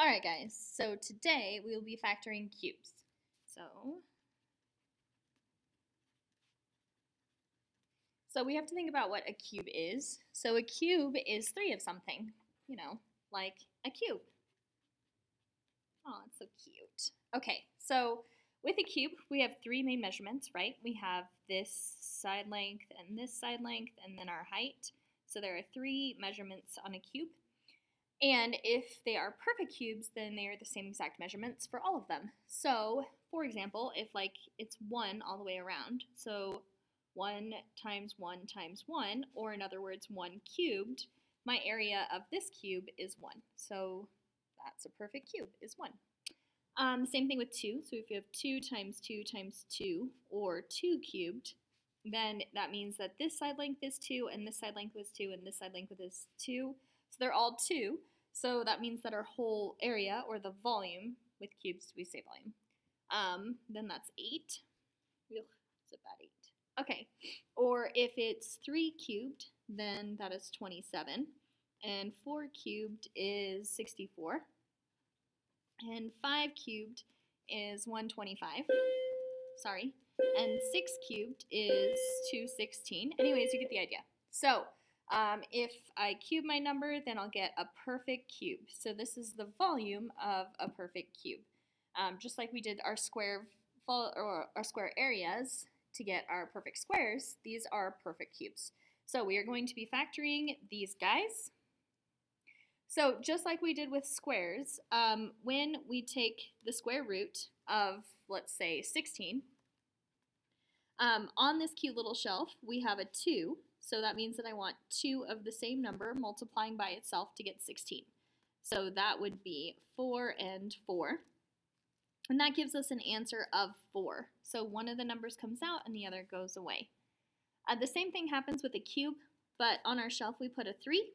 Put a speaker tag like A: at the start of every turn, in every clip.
A: Alright guys, so today we will be factoring cubes. So we have to think about what a cube is. So a cube is 3 of something, like a cube. Oh, it's so cute. Okay, so with a cube, we have 3 main measurements, right? We have this side length and this side length and then our height. So there are 3 measurements on a cube. And if they are perfect cubes, then they are the same exact measurements for all of them. So, for example, if it's 1 all the way around, so 1 times 1 times 1, or in other words, 1 cubed, my area of this cube is 1. So that's a perfect cube, is 1. Same thing with 2. So if you have 2 times 2 times 2, or 2 cubed, then that means that this side length is 2, and this side length is 2, and this side length is 2. So they're all 2. So that means that our whole area, or the volume, with cubes we say volume, then that's 8. Ugh, it's about 8. Okay, or if it's 3 cubed, then that is 27. And 4 cubed is 64. And 5 cubed is 125. Sorry. And 6 cubed is 216. Anyways, you get the idea. So, if I cube my number, then I'll get a perfect cube. So this is the volume of a perfect cube. Just like we did our square areas to get our perfect squares, these are perfect cubes. So we are going to be factoring these guys. So just like we did with squares, when we take the square root of, let's say, 16, on this cute little shelf, we have a 2, so that means that I want 2 of the same number multiplying by itself to get 16. So that would be 4 and 4. And that gives us an answer of 4. So one of the numbers comes out and the other goes away. The same thing happens with a cube, but on our shelf we put a 3.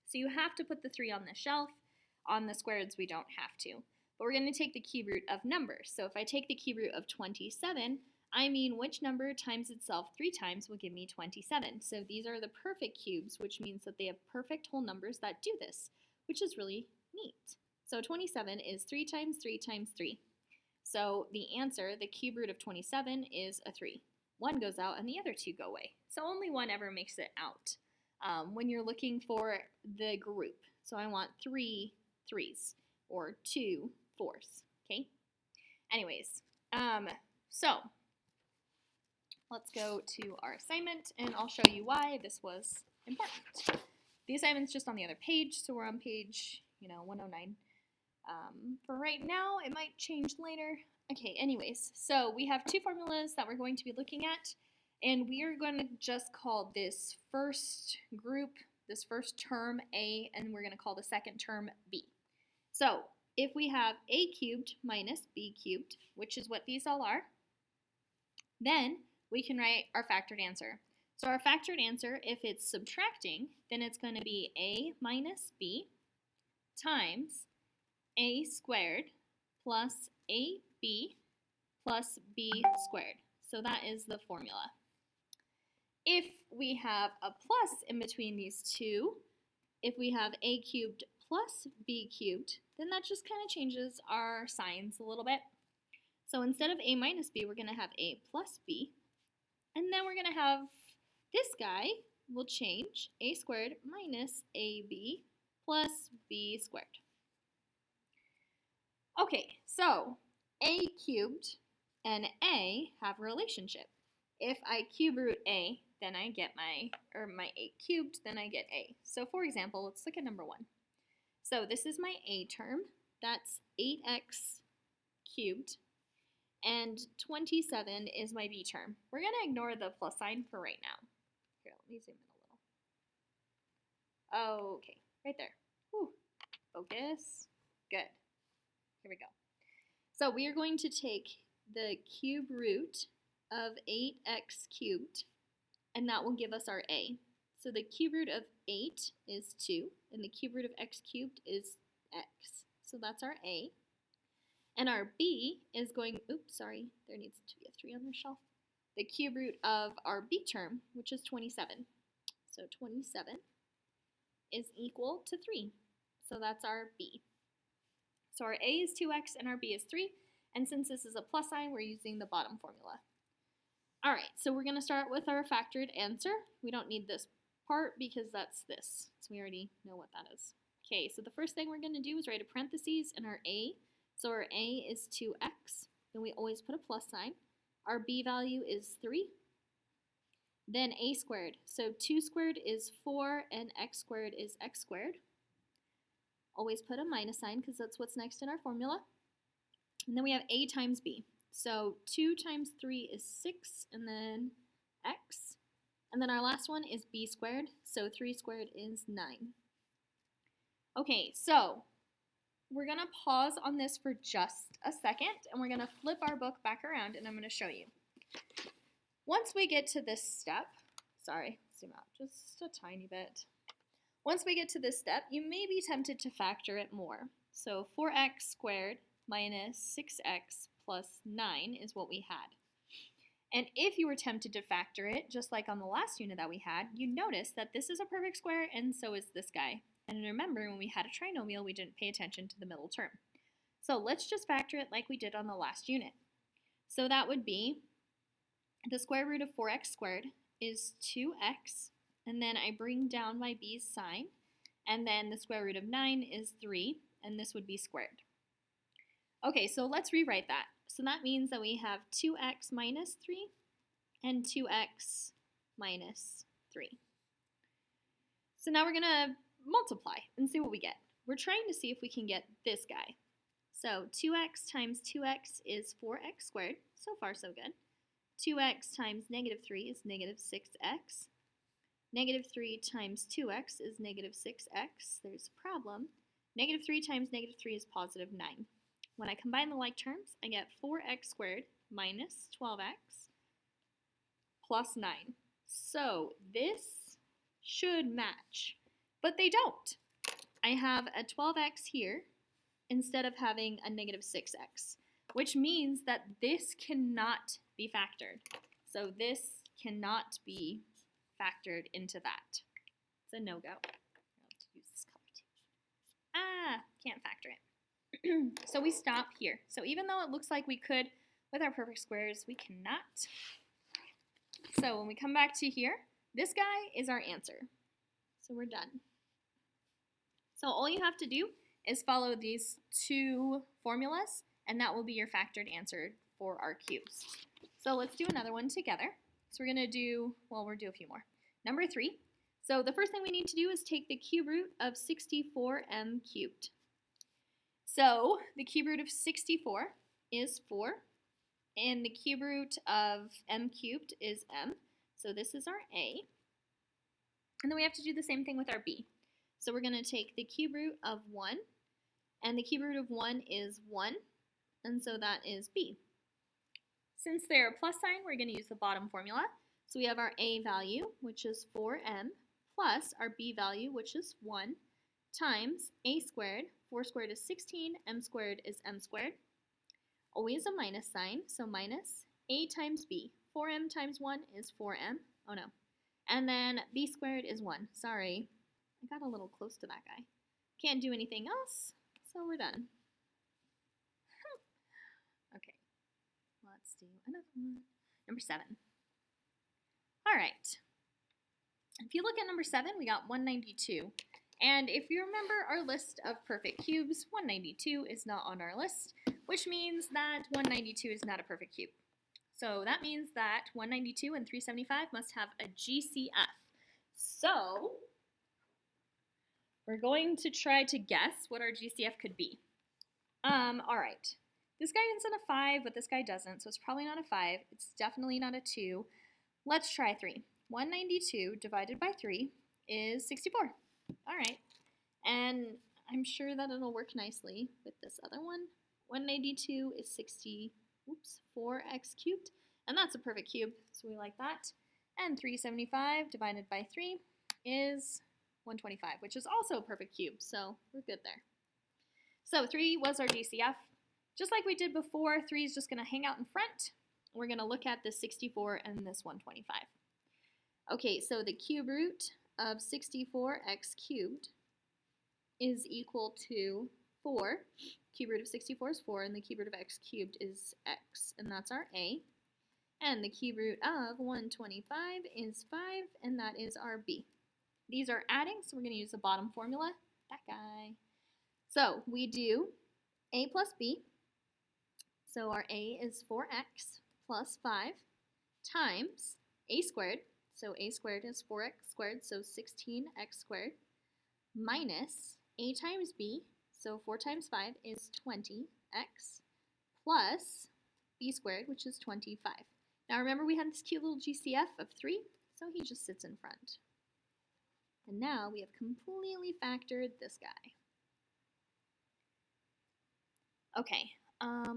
A: So you have to put the 3 on the shelf. On the squares we don't have to. But we're going to take the cube root of numbers. So if I take the cube root of 27, I mean which number times itself 3 times will give me 27. So these are the perfect cubes, which means that they have perfect whole numbers that do this, which is really neat. So 27 is 3 times 3 times 3. So the answer, the cube root of 27, is a 3. 1 goes out and the other 2 go away. So only 1 ever makes it out when you're looking for the group. So I want 3 3s or 2 4s, okay? Anyways, so let's go to our assignment, and I'll show you why this was important. The assignment's just on the other page, so we're on page, 109. For right now, it might change later. Okay, anyways, so we have 2 formulas that we're going to be looking at, and we are going to just call this first group, this first term A, and we're going to call the second term B. So if we have A cubed minus B cubed, which is what these all are, then we can write our factored answer. So our factored answer, if it's subtracting, then it's going to be A minus B times A squared plus AB plus B squared. So that is the formula. If we have a plus in between these two, if we have A cubed plus B cubed, then that just kind of changes our signs a little bit. So instead of A minus B, we're going to have A plus B. And then we're going to have this guy will change, A squared minus AB plus B squared. Okay, so A cubed and A have a relationship. If I cube root A, then I get my A cubed, then I get A. So for example, let's look at number 1. So this is my A term. That's 8x cubed. And 27 is my B term. We're going to ignore the plus sign for right now. Here, let me zoom in a little. Okay, right there. Whew. Focus. Good. Here we go. So we are going to take the cube root of 8x cubed, and that will give us our A. So the cube root of 8 is 2, and the cube root of x cubed is x. So that's our A. And our B is going, oops, sorry, there needs to be a 3 on the shelf. The cube root of our B term, which is 27. So 27 is equal to 3. So that's our B. So our a is 2x and our b is 3. And since this is a plus sign, we're using the bottom formula. All right, so we're going to start with our factored answer. We don't need this part because that's this. So we already know what that is. Okay, so the first thing we're going to do is write a parentheses in our a. So our a is 2x. Then we always put a plus sign. Our b value is 3. Then a squared. So 2 squared is 4 and x squared is x squared. Always put a minus sign because that's what's next in our formula. And then we have a times b. So 2 times 3 is 6 and then x. And then our last one is b squared. So 3 squared is 9. Okay, so we're going to pause on this for just a second and we're going to flip our book back around and I'm going to show you. Once we get to this step, sorry, zoom out just a tiny bit. Once we get to this step, you may be tempted to factor it more. So 4x squared minus 6x plus 9 is what we had. And if you were tempted to factor it, just like on the last unit that we had, you notice that this is a perfect square and so is this guy. And remember, when we had a trinomial, we didn't pay attention to the middle term. So let's just factor it like we did on the last unit. So that would be the square root of 4x squared is 2x, and then I bring down my b's sign, and then the square root of 9 is 3, and this would be squared. Okay, so let's rewrite that. So that means that we have 2x minus 3 and 2x minus 3. So now we're going to multiply and see what we get. We're trying to see if we can get this guy. So 2x times 2x is 4x squared. So far, so good. 2x times negative 3 is negative 6x. Negative 3 times 2x is negative 6x. There's a problem. Negative 3 times negative 3 is positive 9. When I combine the like terms, I get 4x squared minus 12x plus 9. So this should match, but they don't. I have a 12x here instead of having a negative 6x, which means that this cannot be factored. So this cannot be factored into that. It's a no-go. I'll have to use this color too. Can't factor it. So we stop here. So even though it looks like we could with our perfect squares, we cannot. So when we come back to here, this guy is our answer. So we're done. So all you have to do is follow these two formulas, and that will be your factored answer for our cubes. So let's do another one together. So we're going to do, well, we'll do a few more. Number 3. So the first thing we need to do is take the cube root of 64m cubed. So the cube root of 64 is 4, and the cube root of m cubed is m. So this is our a. And then we have to do the same thing with our b. So we're going to take the cube root of 1, and the cube root of 1 is 1, and so that is b. Since they're a plus sign, we're going to use the bottom formula. So we have our a value, which is 4m, plus our b value, which is 1, times a squared. 4 squared is 16, m squared is m squared. Always a minus sign, so minus a times b. 4m times 1 is 4m. Oh no. And then b squared is 1. Sorry, I got a little close to that guy. Can't do anything else, so we're done. Okay, let's do another one. Number 7. All right. If you look at number 7, we got 192. And if you remember our list of perfect cubes, 192 is not on our list, which means that 192 is not a perfect cube. So that means that 192 and 375 must have a GCF. So we're going to try to guess what our GCF could be. All right. This guy ends in a 5, but this guy doesn't, so it's probably not a 5. It's definitely not a 2. Let's try 3. 192 divided by 3 is 64. All right, and I'm sure that it'll work nicely with this other one. 192 is 4x cubed, and that's a perfect cube, so we like that. And 375 divided by 3 is 125, which is also a perfect cube, so we're good there. So 3 was our GCF. Just like we did before, 3 is just going to hang out in front. We're going to look at this 64 and this 125. Okay, so the cube root of 64x cubed is equal to 4. Cube root of 64 is 4, and the cube root of x cubed is x, and that's our a. And the cube root of 125 is 5, and that is our b. These are adding, so we're going to use the bottom formula, that guy. So we do a plus b. So our a is 4x plus 5 times a squared. So a squared is 4x squared, so 16x squared, minus a times b. So 4 times 5 is 20x, plus b squared, which is 25. Now remember we had this cute little GCF of 3, so he just sits in front. And now we have completely factored this guy. Okay,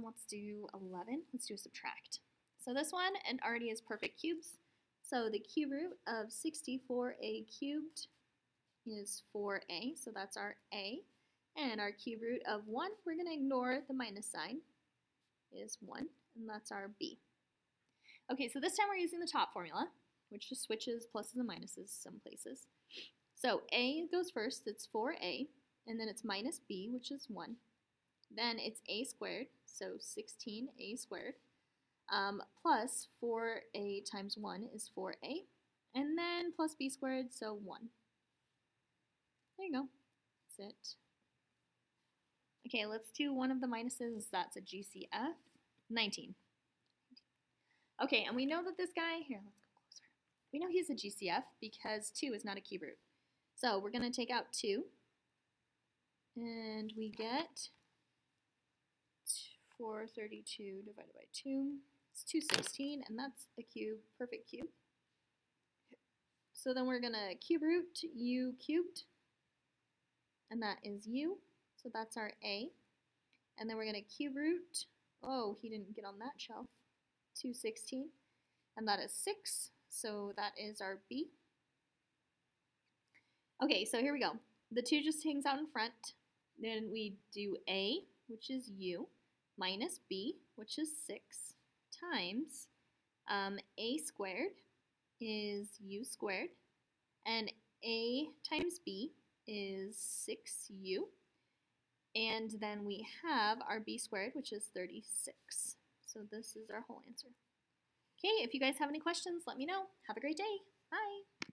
A: let's do 11. Let's do a subtract. So this one, it already is perfect cubes. So the cube root of 64a cubed is 4a, so that's our a. And our cube root of 1, we're going to ignore the minus sign, is 1, and that's our b. Okay, so this time we're using the top formula, which just switches pluses and minuses some places. So a goes first, it's 4a, and then it's minus b, which is 1. Then it's a squared, so 16a squared, plus 4a times 1 is 4a, and then plus b squared, so 1. There you go. That's it. Okay, let's do one of the minuses. That's a GCF. 19. Okay, and we know that this guy, here, let's go closer. We know he's a GCF because 2 is not a cube root. So we're going to take out 2, and we get 432 divided by 2. It's 216, and that's a cube, perfect cube. So then we're going to cube root u cubed, and that is u. So that's our a. And then we're going to cube root, oh, he didn't get on that shelf, 216, and that is 6. So that is our b. Okay, so here we go. The 2 just hangs out in front. Then we do a, which is u, minus b, which is 6, times a squared is u squared, and a times b is 6u, and then we have our b squared, which is 36. So this is our whole answer. Okay, if you guys have any questions, let me know. Have a great day. Bye.